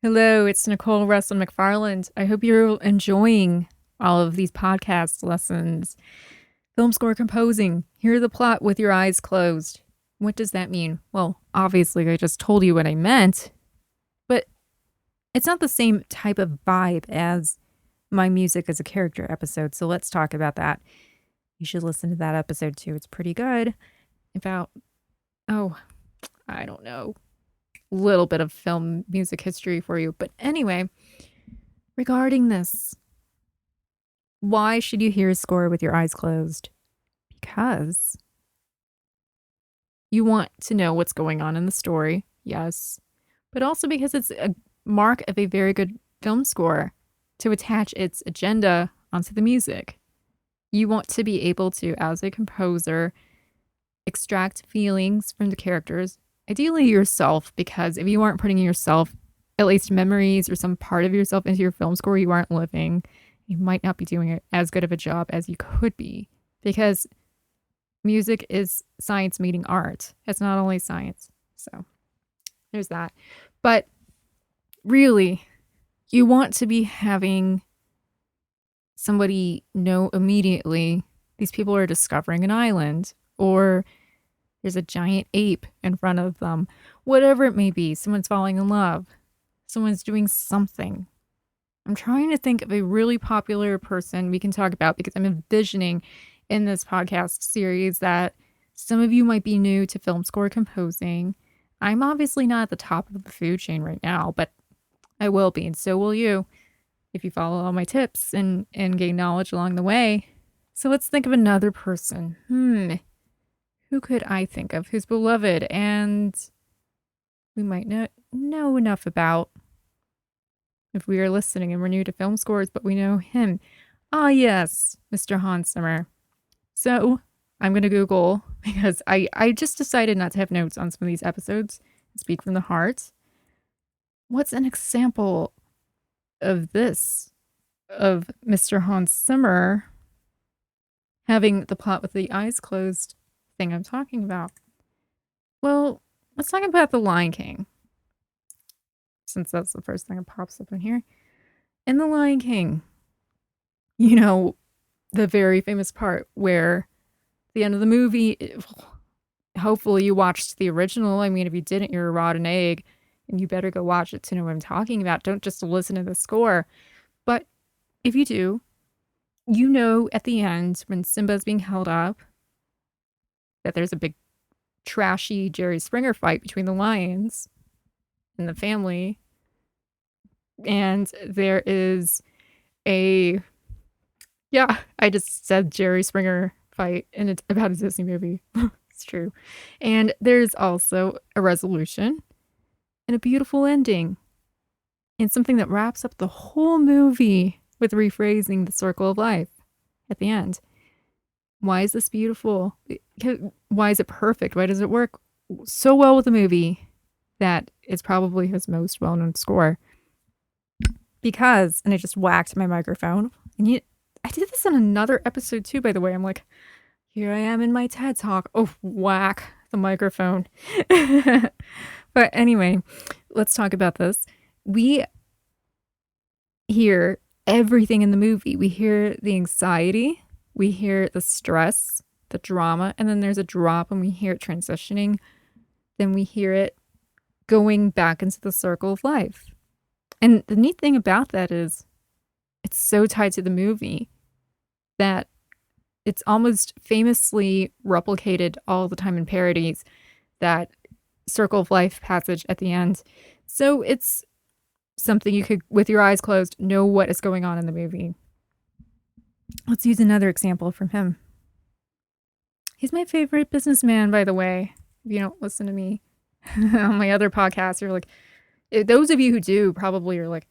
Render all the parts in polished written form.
Hello, it's Nicole Russin-McFarland. I hope you're enjoying all of these podcast lessons. Film score composing. Hear the plot with your eyes closed. What does that mean? Well, obviously, I just told you what I meant, but it's not the same type of vibe as my music as a character episode, so let's talk about that. You should listen to that episode too. It's pretty good. About, oh, I don't know, little bit of film music history for you. But anyway, regarding this, why should you hear a score with your eyes closed? Because you want to know what's going on in the story, yes, but also because it's a mark of a very good film score to attach its agenda onto the music. You want to be able to, as a composer, extract feelings from the characters, ideally yourself, because if you aren't putting yourself, at least memories or some part of yourself into your film score, you aren't living. You might not be doing as good of a job as you could be, because music is science meeting art. It's not only science. So there's that. But really, you want to be having somebody know immediately these people are discovering an island, or there's a giant ape in front of them. Whatever it may be, someone's falling in love. Someone's doing something. I'm trying to think of a really popular person we can talk about, because I'm envisioning in this podcast series that some of you might be new to film score composing. I'm obviously not at the top of the food chain right now, but I will be, and so will you if you follow all my tips and gain knowledge along the way. So let's think of another person. Who could I think of who's beloved and we might not know enough about if we are listening and we're new to film scores, but we know him? Ah, yes, Mr. Hans Zimmer. So I'm going to Google, because I just decided not to have notes on some of these episodes and speak from the heart. What's an example of this, of Mr. Hans Zimmer having the plot with the eyes closed thing I'm talking about? Well, let's talk about The Lion King, since that's the first thing that pops up in here. In The Lion King, you know, the very famous part where the end of the movie, hopefully you watched the original. I mean, if you didn't, you're a rotten egg, and you better go watch it to know what I'm talking about. Don't just listen to the score. But if you do, you know at the end when Simba's being held up that there's a big trashy Jerry Springer fight between the lions and the family. And there is a, yeah, I just said Jerry Springer fight, and it's about a Disney movie. It's true. And there's also a resolution and a beautiful ending, and something that wraps up the whole movie with rephrasing the circle of life at the end. Why is this beautiful? Why is it perfect? Why does it work so well with the movie that it's probably his most well-known score? Because, and I just whacked my microphone, and I did this in another episode too, by the way. I'm like, here I am in my TED Talk. Oh, whack the microphone. But anyway, let's talk about this. We hear everything in the movie. We hear the anxiety, we hear the stress, the drama, and then there's a drop and we hear it transitioning. Then we hear it going back into the circle of life. And the neat thing about that is it's so tied to the movie that it's almost famously replicated all the time in parodies, that circle of life passage at the end. So it's something you could, with your eyes closed, know what is going on in the movie. Let's use another example from him. He's my favorite businessman, by the way. If you don't listen to me on my other podcast, you're like, those of you who do probably are like,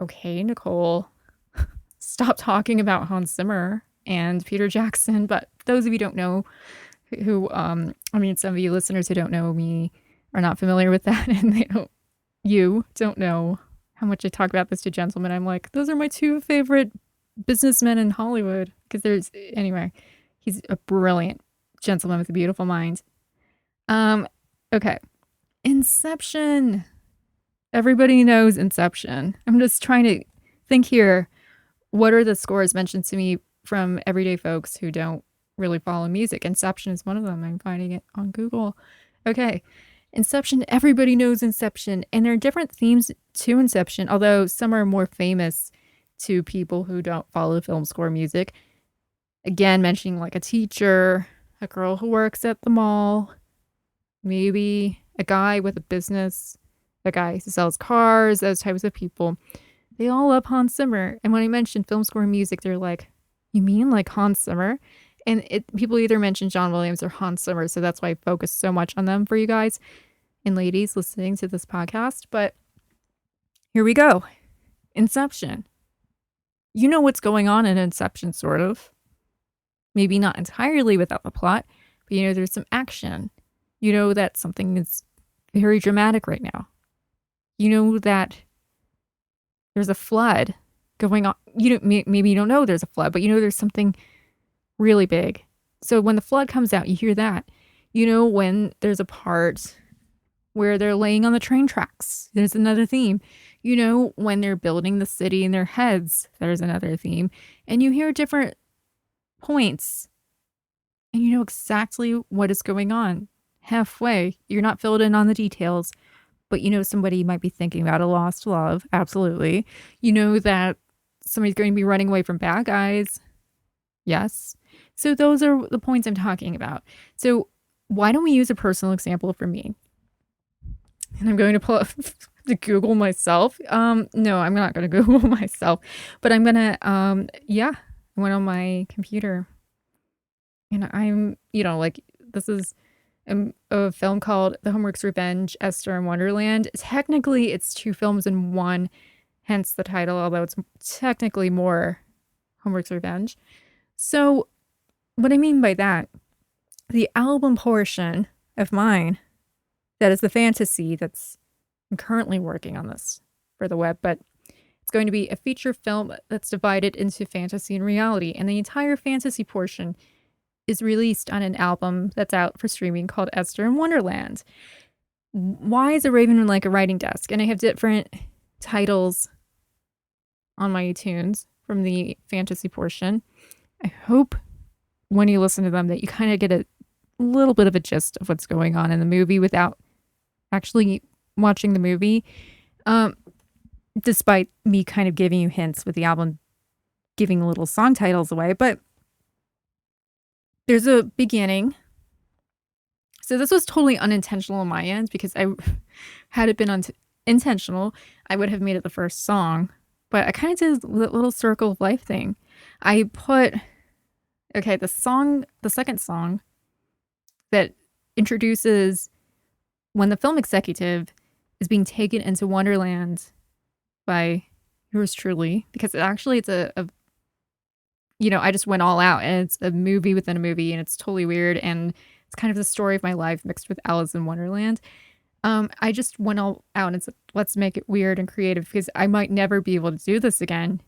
okay, Nicole, stop talking about Hans Zimmer and Peter Jackson. But those of you who don't know, who, I mean, some of you listeners who don't know me are not familiar with that, and you don't know how much I talk about this to gentlemen. I'm like, those are my two favorite businessmen in Hollywood, because anyway, he's a brilliant gentleman with a beautiful mind. Okay. Inception. Everybody knows Inception. I'm just trying to think here. What are the scores mentioned to me from everyday folks who don't really follow music? Inception is one of them. I'm finding it on Google. Okay. Inception, everybody knows Inception. And there are different themes to Inception, although some are more famous to people who don't follow film score music. Again, mentioning like a teacher, a girl who works at the mall, maybe a guy with a business, a guy who sells cars, those types of people. They all love Hans Zimmer. And when I mentioned film score music, they're like, you mean like Hans Zimmer? And people either mention John Williams or Hans Zimmer, so that's why I focus so much on them for you guys and ladies listening to this podcast. But here we go. Inception. You know what's going on in Inception, sort of. Maybe not entirely without the plot, but you know there's some action. You know that something is very dramatic right now. You know that there's a flood going on. Maybe you don't know there's a flood, but you know there's something really big. So when the flood comes out, you hear that. You know when there's a part where they're laying on the train tracks, there's another theme. You know when they're building the city in their heads, there's another theme. And you hear different points and you know exactly what is going on. Halfway, you're not filled in on the details, but you know somebody might be thinking about a lost love. Absolutely. You know that somebody's going to be running away from bad guys. Yes. So those are the points I'm talking about. So why don't we use a personal example for me? And I'm going to pull up to Google myself. No, I'm not going to Google myself, but I'm going to, I went on my computer and I'm, like this is a film called The Homework's Revenge, Esther and Wonderland. Technically, it's two films in one, hence the title, although it's technically more Homework's Revenge. So what I mean by that, the album portion of mine, that is the fantasy I'm currently working on this for the web, but it's going to be a feature film that's divided into fantasy and reality. And the entire fantasy portion is released on an album that's out for streaming called Esther and Wonderland. Why is a raven like a writing desk? And I have different titles on my iTunes from the fantasy portion. I hope when you listen to them that you kind of get a little bit of a gist of what's going on in the movie without actually watching the movie. Despite me kind of giving you hints with the album, giving little song titles away, but there's a beginning. So this was totally unintentional on my end because had it been intentional, I would have made it the first song. But I kind of did a little circle of life thing. I put, the second song that introduces when the film executive is being taken into Wonderland by yours truly, because it's I just went all out and it's a movie within a movie and it's totally weird and it's kind of the story of my life mixed with Alice in Wonderland. I just went all out and said, let's make it weird and creative because I might never be able to do this again.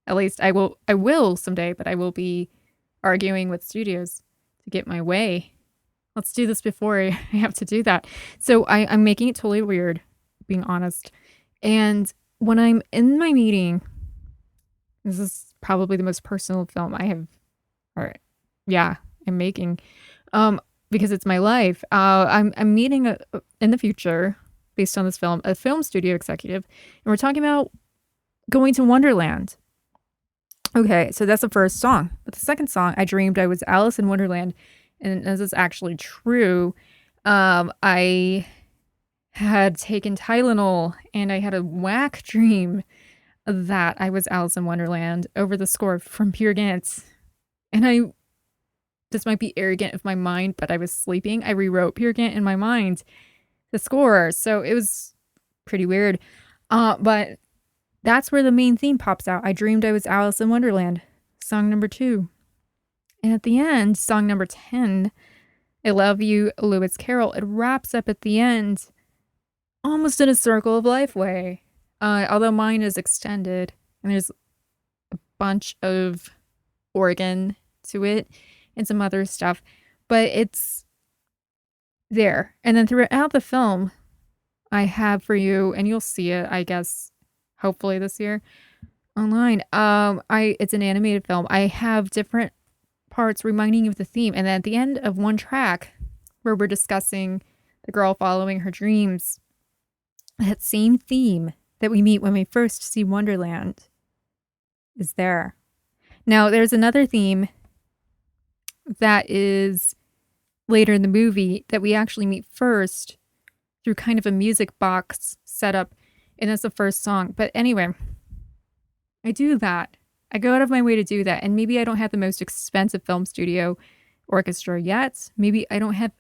At least I will someday, but I will be arguing with studios to get my way. Let's do this before I have to do that. So I'm making it totally weird, being honest. And when I'm in my meeting, this is probably the most personal film I'm making, because it's my life. I'm meeting in the future, based on this film, a film studio executive, and we're talking about going to Wonderland. Okay, so that's the first song. But the second song, I dreamed I was Alice in Wonderland, and this is actually true. I had taken Tylenol, and I had a whack dream that I was Alice in Wonderland over the score from Peer Gynt. And this might be arrogant of my mind, but I was sleeping. I rewrote Peer Gynt in my mind, the score. So it was pretty weird. But that's where the main theme pops out. I dreamed I was Alice in Wonderland, song number 2. And at the end, song number 10, I Love You, Lewis Carroll. It wraps up at the end, almost in a circle of life way. Although mine is extended and there's a bunch of organ to it and some other stuff, but it's there. And then throughout the film, I have for you, and you'll see it, I guess, hopefully this year online. It's an animated film. I have different parts reminding you of the theme, and then at the end of one track where we're discussing the girl following her dreams, that same theme that we meet when we first see Wonderland is there. Now, there's another theme that is later in the movie that we actually meet first through kind of a music box setup, and that's the first song. But anyway, I do that. I go out of my way to do that, and maybe I don't have the most expensive film studio orchestra yet. Maybe I don't have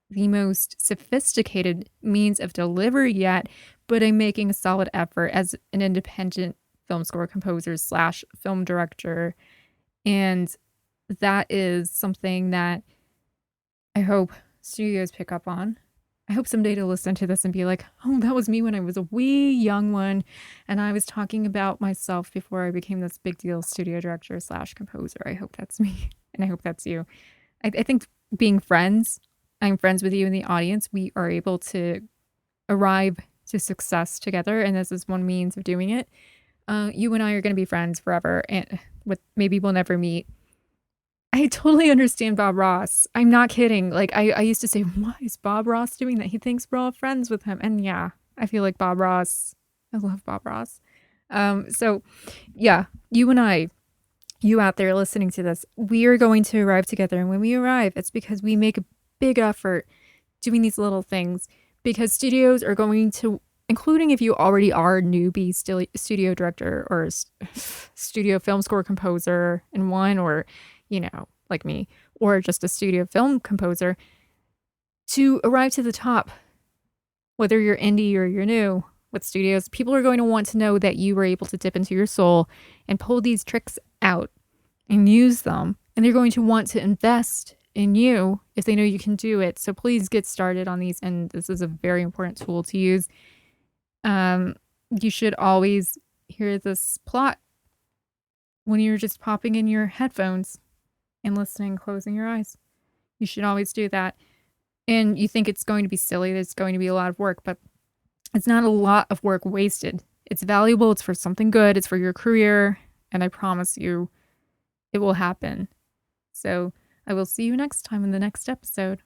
the most sophisticated means of delivery yet, but I'm making a solid effort as an independent film score composer slash film director. And that is something that I hope studios pick up on. I hope someday to listen to this and be like, oh, that was me when I was a wee young one. And I was talking about myself before I became this big deal studio director slash composer. I hope that's me. And I hope that's you. I think being friends, I'm friends with you in the audience. We are able to arrive to success together. And this is one means of doing it. You and I are going to be friends forever. And maybe we'll never meet. I totally understand Bob Ross. I'm not kidding. Like, I used to say, why is Bob Ross doing that? He thinks we're all friends with him. And yeah, I feel like Bob Ross. I love Bob Ross. So yeah, you and I, you out there listening to this, we are going to arrive together. And when we arrive, it's because we make a big effort doing these little things, because studios are going to, including if you already are a newbie studio director or studio film score composer in one, or like me, or just a studio film composer, to arrive to the top, whether you're indie or you're new with studios, people are going to want to know that you were able to dip into your soul and pull these tricks out and use them. And they're going to want to invest in you if they know you can do it. So please get started on these. And this is a very important tool to use. You should always hear this plot when you're just popping in your headphones and listening, closing your eyes. You should always do that. And you think it's going to be silly, there's going to be a lot of work, but it's not a lot of work wasted. It's valuable, it's for something good, it's for your career, and I promise you it will happen. So I will see you next time in the next episode.